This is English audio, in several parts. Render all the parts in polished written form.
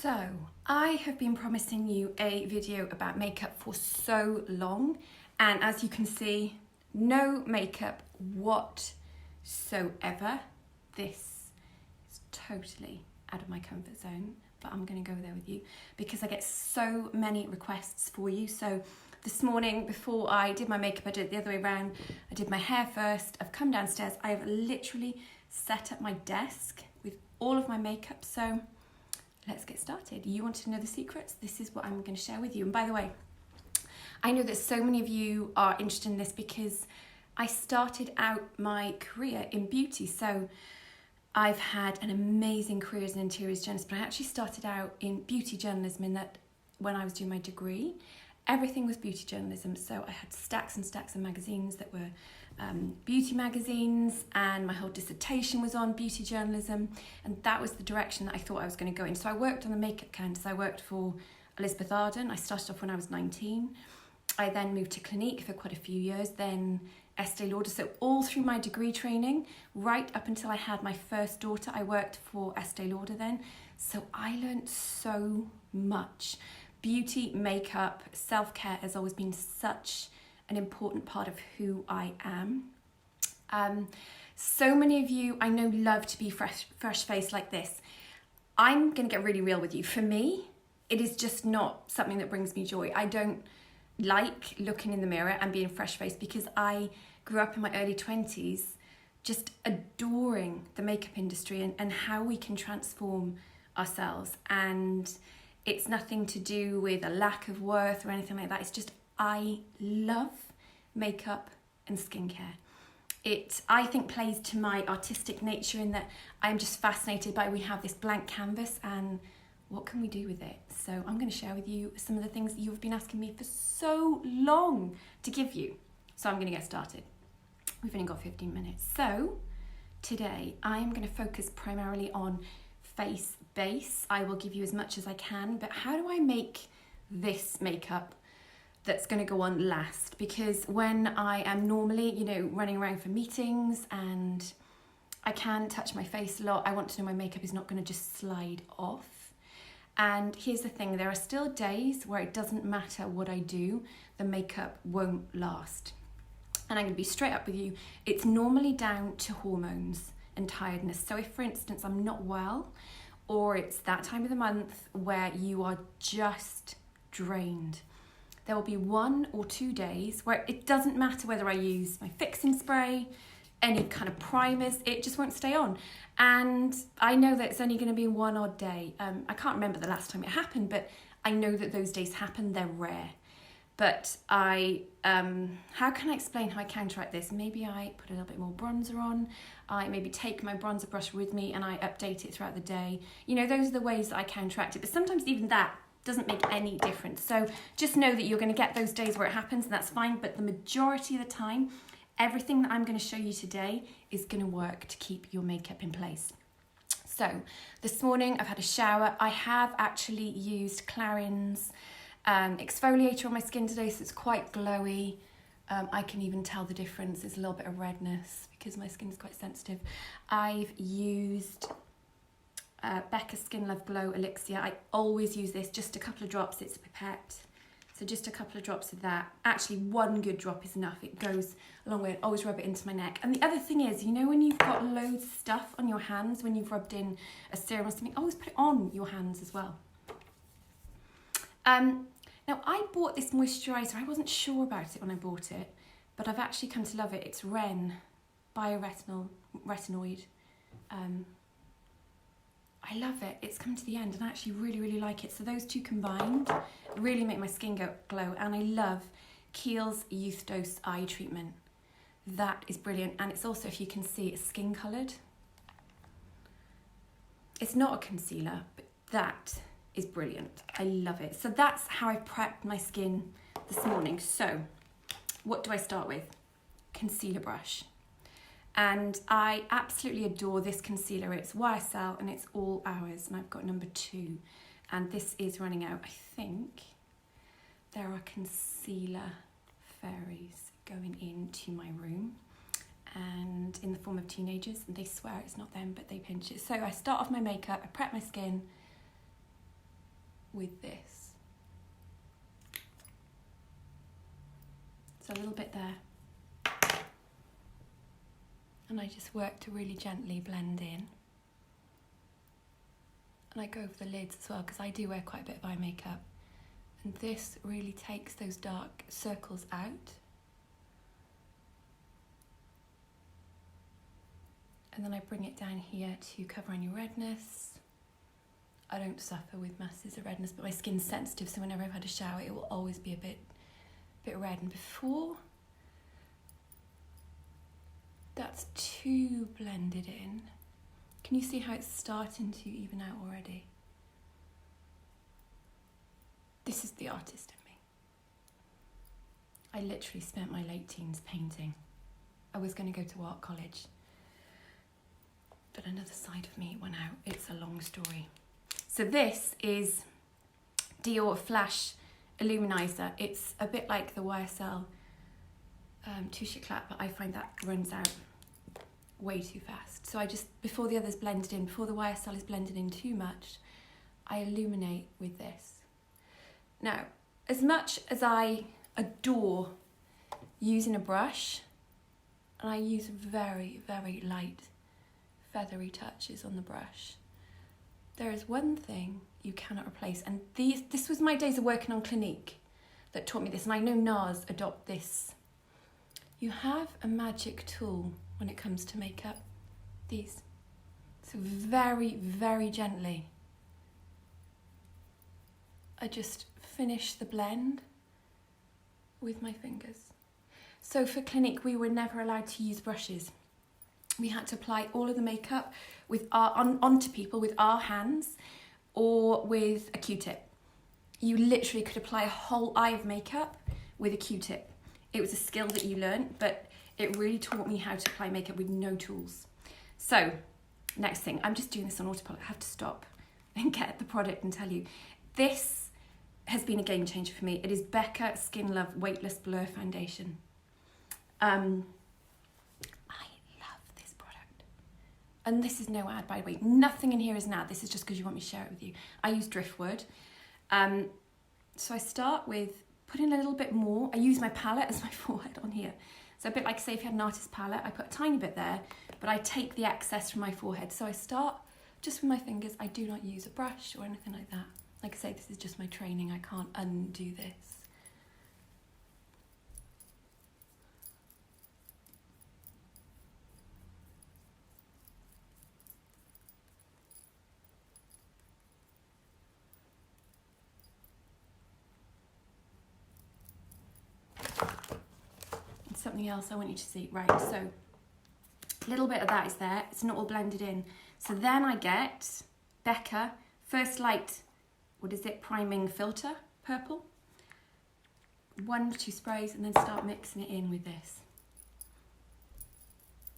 So, I have been promising you a video about makeup for so long, and as you can see, no makeup whatsoever. This is totally out of my comfort zone, but I'm going to go there with you because I get so many requests for you. So this morning, before I did my makeup, I did it the other way around. I did my hair first. I've come downstairs. I have literally set up my desk with all of my makeup. So let's get started. You want to know the secrets? This is what I'm going to share with you. And by the way, I know that so many of you are interested in this because I started out my career in beauty. So I've had an amazing career as an interiors journalist, but I actually started out in beauty journalism in that when I was doing my degree, everything was beauty journalism. So I had stacks and stacks of magazines that were beauty magazines, and my whole dissertation was on beauty journalism, and that was the direction that I thought I was going to go in. So I worked on the makeup counters. I worked for Elizabeth Arden. I started off when I was 19. I then moved to Clinique for quite a few years, then Estee Lauder. So all through my degree training, right up until I had my first daughter, I worked for Estee Lauder then. So I learned so much. Beauty, makeup, self-care has always been such an important part of who I am. So many of you I know love to be fresh faced like this. I'm going to get really real with you. For me, it is just not something that brings me joy. I don't like looking in the mirror and being fresh faced because I grew up in my early 20s just adoring the makeup industry and how we can transform ourselves. And it's nothing to do with a lack of worth or anything like that. It's just I love makeup and skincare. It, I think, plays to my artistic nature in that I'm just fascinated by we have this blank canvas and what can we do with it? So I'm going to share with you some of the things you've been asking me for so long to give you. So I'm going to get started. We've only got 15 minutes. So today I'm going to focus primarily on face base. I will give you as much as I can, but how do I make this makeup that's going to go on last? Because when I am normally, running around for meetings and I can touch my face a lot, I want to know my makeup is not going to just slide off. And here's the thing, there are still days where it doesn't matter what I do, the makeup won't last. And I'm going to be straight up with you, it's normally down to hormones and tiredness. So if, for instance, I'm not well, or it's that time of the month where you are just drained, there will be 1 or 2 days where it doesn't matter whether I use my fixing spray, any kind of primers, it just won't stay on. And I know that it's only going to be one odd day. I can't remember the last time it happened, but I know that those days happen, they're rare. But how can I explain how I counteract this? Maybe I put a little bit more bronzer on. I maybe take my bronzer brush with me and I update it throughout the day. Those are the ways that I counteract it. But sometimes even that doesn't make any difference. So just know that you're going to get those days where it happens, and that's fine. But the majority of the time, everything that I'm going to show you today is going to work to keep your makeup in place. So this morning I've had a shower. I have actually used Clarins exfoliator on my skin today, so it's quite glowy. I can even tell the difference. There's a little bit of redness because my skin is quite sensitive. I've used Becca Skin Love Glow Elixir. I always use this, just a couple of drops. It's a pipette, so just a couple of drops of that. Actually, 1 good drop is enough. It goes a long way. I always rub it into my neck. And the other thing is, when you've got loads of stuff on your hands, when you've rubbed in a serum or something, always put it on your hands as well. Now, I bought this moisturiser. I wasn't sure about it when I bought it, but I've actually come to love it. It's Ren Bioretinoid. I love it. It's come to the end and I actually really, really like it. So those two combined really make my skin glow. And I love Kiehl's Youth Dose Eye Treatment. That is brilliant. And it's also, if you can see, it's skin coloured. It's not a concealer, but that is brilliant. I love it. So that's how I prepped my skin this morning. So what do I start with? Concealer brush. And I absolutely adore this concealer. It's YSL and it's all hours, and I've got number 2. And this is running out. I think there are concealer fairies going into my room, and in the form of teenagers, and they swear it's not them, but they pinch it. So I start off my makeup, I prep my skin, with this. So a little bit there. And I just work to really gently blend in. And I go over the lids as well, because I do wear quite a bit of eye makeup. And this really takes those dark circles out. And then I bring it down here to cover any redness. I don't suffer with masses of redness, but my skin's sensitive, so whenever I've had a shower, it will always be a bit red. And before that's too blended in, can you see how it's starting to even out already? This is the artist in me. I literally spent my late teens painting. I was going to go to art college, but another side of me went out. It's a long story. So this is Dior Flash Illuminizer. It's a bit like the YSL Touche Éclat, but I find that runs out way too fast. So I just, before the others blended in, before the YSL is blended in too much, I illuminate with this. Now, as much as I adore using a brush, and I use very, very light, feathery touches on the brush, there is one thing you cannot replace, and this was my days of working on Clinique that taught me this, and I know NARS adopt this. You have a magic tool when it comes to makeup, these. So very, very gently, I just finish the blend with my fingers. So for Clinique, we were never allowed to use brushes. We had to apply all of the makeup with onto people with our hands or with a Q-tip. You literally could apply a whole eye of makeup with a Q-tip. It was a skill that you learned, but it really taught me how to apply makeup with no tools. So, next thing, I'm just doing this on autopilot. I have to stop and get the product and tell you. This has been a game changer for me. It is Becca Skin Love Weightless Blur Foundation. I love this product. And this is no ad, by the way. Nothing in here is an ad. This is just because you want me to share it with you. I use driftwood. So I start with putting a little bit more. I use my palette as my forehead on here. So a bit like, say, if you had an artist palette, I put a tiny bit there, but I take the excess from my forehead. So I start just with my fingers. I do not use a brush or anything like that. Like I say, this is just my training. I can't undo this. Something else I want you to see. Right, so a little bit of that is there. It's not all blended in. So then I get Becca First Light, what is it, priming filter, purple. 1 to 2 sprays and then start mixing it in with this.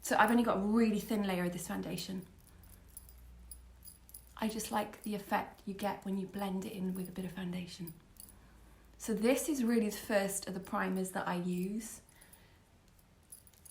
So I've only got a really thin layer of this foundation. I just like the effect you get when you blend it in with a bit of foundation. So this is really the first of the primers that I use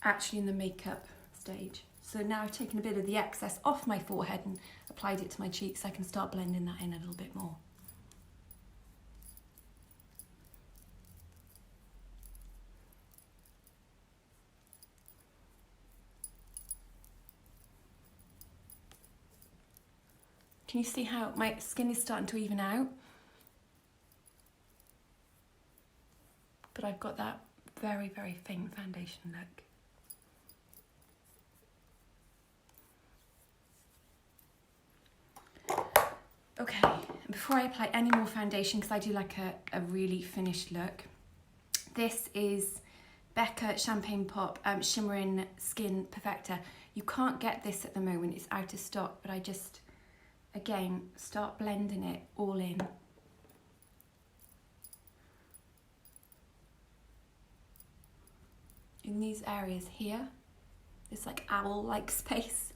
actually in the makeup stage. So now I've taken a bit of the excess off my forehead and applied it to my cheeks. I can start blending that in a little bit more. Can you see how my skin is starting to even out? But I've got that very, very faint foundation look. Okay, before I apply any more foundation, because I do like a really finished look, this is Becca Champagne Pop Shimmering Skin Perfector. You can't get this at the moment, it's out of stock, but I just, again, start blending it all in. In these areas here, this like owl-like space,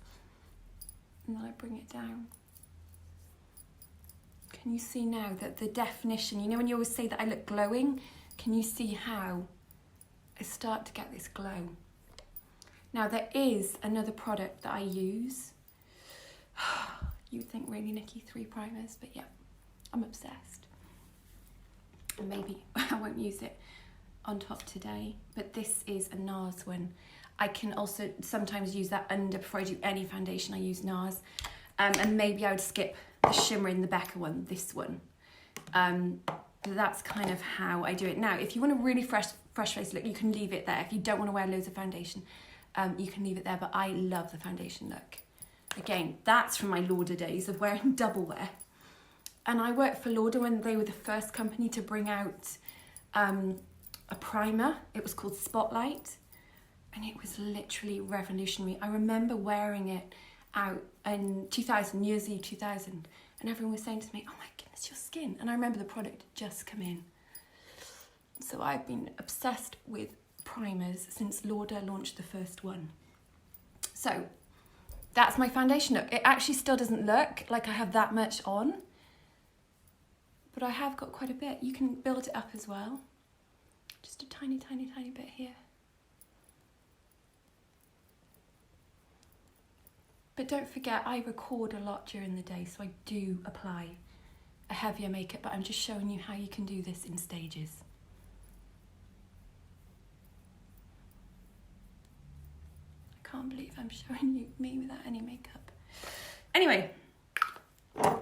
and then I bring it down. Can you see now that the definition, you know when you always say that I look glowing, can you see how I start to get this glow? Now there is another product that I use. You'd think really, Nikki, 3 primers, but yeah. I'm obsessed. And maybe I won't use it on top today, but this is a NARS one. I can also sometimes use that under, before I do any foundation, I use NARS. And maybe I would skip the shimmer in the Becca one, this one. That's kind of how I do it. Now, if you want a really fresh face look, you can leave it there. If you don't want to wear loads of foundation, you can leave it there, but I love the foundation look. Again, that's from my Lauder days of wearing double wear. And I worked for Lauder when they were the first company to bring out a primer. It was called Spotlight, and it was literally revolutionary. I remember wearing it out in 2000, New Year's Eve 2000, and everyone was saying to me, oh my goodness, your skin. And I remember the product had just come in. So I've been obsessed with primers since Lauder launched the first one. So that's my foundation look. It actually still doesn't look like I have that much on, but I have got quite a bit. You can build it up as well. Just a tiny, tiny, tiny bit here. But don't forget, I record a lot during the day, so I do apply a heavier makeup, but I'm just showing you how you can do this in stages. I can't believe I'm showing you me without any makeup. Anyway,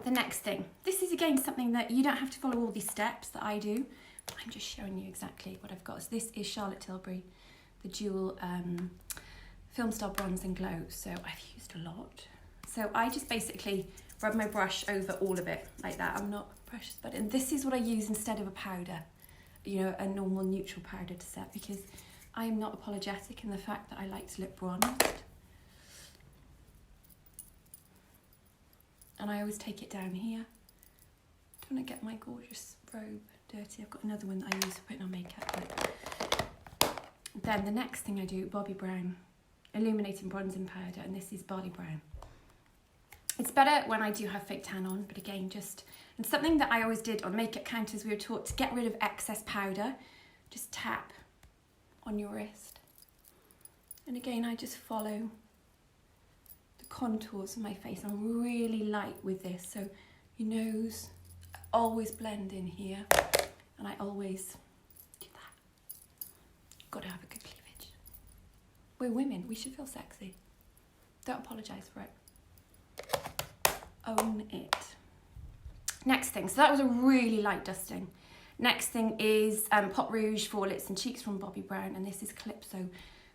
the next thing. This is again something that you don't have to follow all these steps that I do. I'm just showing you exactly what I've got. So this is Charlotte Tilbury, the dual Film Star Bronze and Glow. So I've used a lot. So I just basically rub my brush over all of it like that. I'm not precious about it. And this is what I use instead of a powder, you know, a normal neutral powder to set, because I am not apologetic in the fact that I like to look bronzed. And I always take it down here. Don't want to get my gorgeous robe dirty. I've got another one that I use for putting on makeup. But then the next thing I do, Bobbi Brown Illuminating Bronzing Powder, and this is Barley Brown. It's better when I do have fake tan on, but again, just, and something that I always did on makeup counters, we were taught to get rid of excess powder, just tap on your wrist. And again, I just follow the contours of my face. I'm really light with this, so your nose, I always blend in here, and I always do that. Got to have a good cleavage. We're women, we should feel sexy. Don't apologise for it. Own it. Next thing, so that was a really light dusting. Next thing is Pot Rouge for lips and cheeks from Bobbi Brown, and this is Calypso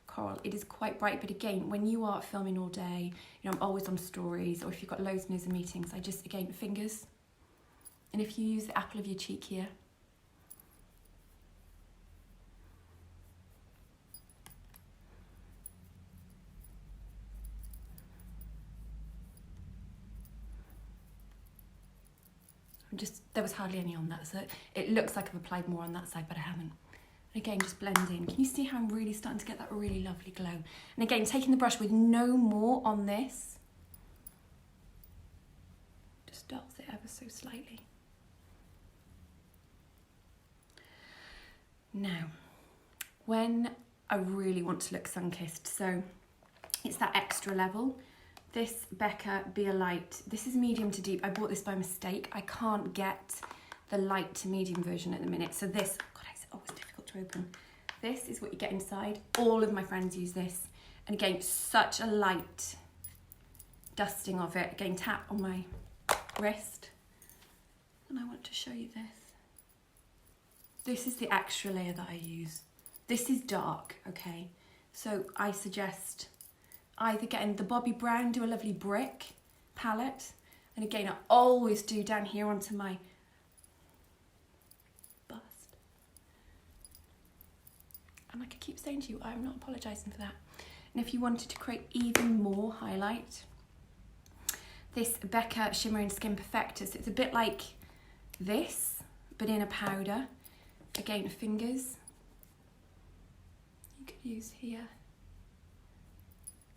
Coral. It is quite bright, but again, when you are filming all day, you know, I'm always on stories, or if you've got loads and loads of meetings, I just, again, fingers. And if you use the apple of your cheek here, there was hardly any on that, so it looks like I've applied more on that side, but I haven't. And again, just blend in. Can you see how I'm really starting to get that really lovely glow? And again, taking the brush with no more on this, just dots it ever so slightly. Now, when I really want to look sun-kissed, so it's that extra level. This Becca Be a Light, this is medium to deep. I bought this by mistake. I can't get the light to medium version at the minute. So this, God, it's always difficult to open. This is what you get inside. All of my friends use this. And again, such a light dusting of it. Again, tap on my wrist. And I want to show you this. This is the extra layer that I use. This is dark, okay? So I suggest either getting the Bobbi Brown, do a lovely brick palette. And again, I always do down here onto my bust. And I could keep saying to you, I'm not apologising for that. And if you wanted to create even more highlight, this Becca Shimmering Skin Perfector, so it's a bit like this, but in a powder. Again, fingers. You could use here.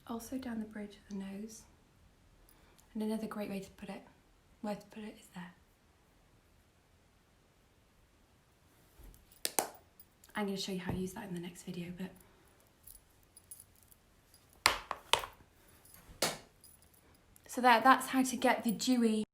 Also down the bridge of the nose. And another great way to put it, where to put it is there. I'm going to show you how to use that in the next video, but so that's how to get the dewy